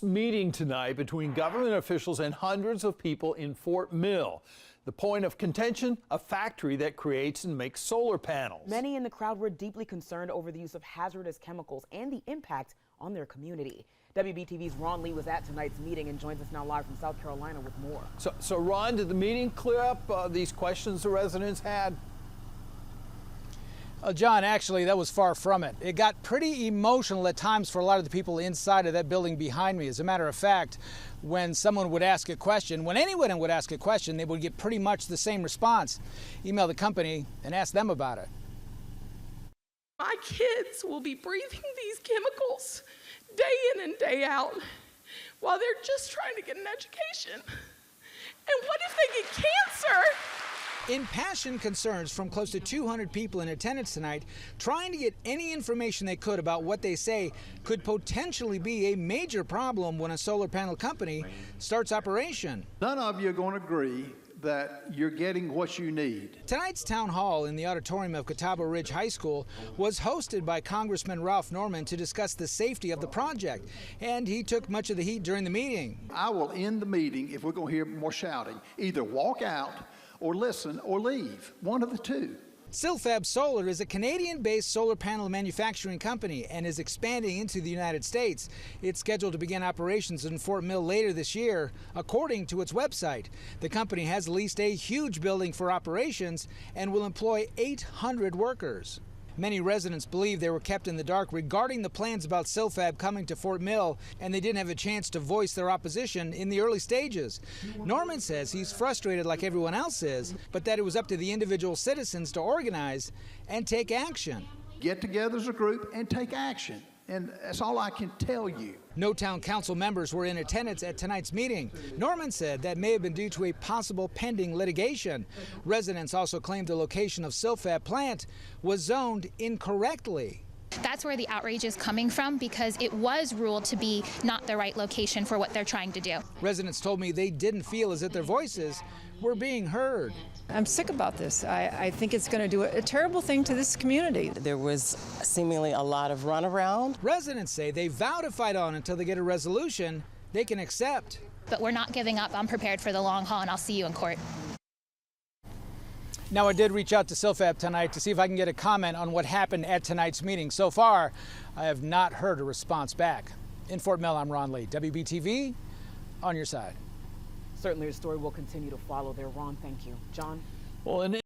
Meeting tonight between government officials and hundreds of people in Fort Mill. The point of contention, a factory that creates and makes solar panels. Many in the crowd were deeply concerned over the use of hazardous chemicals and the impact on their community. WBTV's Ron Lee was at tonight's meeting and joins us now live from South Carolina with more. So Ron, did the meeting clear up these questions the residents had? John, actually, that was far from it. It got pretty emotional at times for a lot of the people inside of that building behind me. As a matter of fact, when someone would ask a question, when anyone would ask a question, they would get pretty much the same response. Email the company and ask them about it. My kids will be breathing these chemicals day in and day out while they're just trying to get an education. And what if they get cancer? Impassioned concerns from close to 200 people in attendance tonight, trying to get any information they could about what they say could potentially be a major problem when a solar panel company starts operation. None of you are going to agree that you're getting what you need. Tonight's town hall in the auditorium of Catawba Ridge High School was hosted by Congressman Ralph Norman to discuss the safety of the project, and he took much of the heat during the meeting. I will end the meeting if we're going to hear more shouting. Either walk out or listen or leave, one of the two. Silfab Solar is a Canadian-based solar panel manufacturing company and is expanding into the United States. It's scheduled to begin operations in Fort Mill later this year, according to its website. The company has leased a huge building for operations and will employ 800 workers. Many residents believe they were kept in the dark regarding the plans about Silfab coming to Fort Mill, and they didn't have a chance to voice their opposition in the early stages. Norman says he's frustrated like everyone else is, but that it was up to the individual citizens to organize and take action. Get together as a group and take action. And that's all I can tell you. No town council members were in attendance at tonight's meeting. Norman said that may have been due to a possible pending litigation. Residents also claimed the location of Silfab plant was zoned incorrectly. That's where the outrage is coming from, because it was ruled to be not the right location for what they're trying to do. Residents told me they didn't feel as if their voices were being heard. I'm sick about this. I think it's going to do a terrible thing to this community. There was seemingly a lot of runaround. Residents say they vow to fight on until they get a resolution they can accept. But we're not giving up. I'm prepared for the long haul, and I'll see you in court. Now, I did reach out to Silfab tonight to see if I can get a comment on what happened at tonight's meeting. So far, I have not heard a response back. In Fort Mill, I'm Ron Lee, WBTV, on your side. Certainly, the story will continue to follow there. Ron, thank you. John? Well,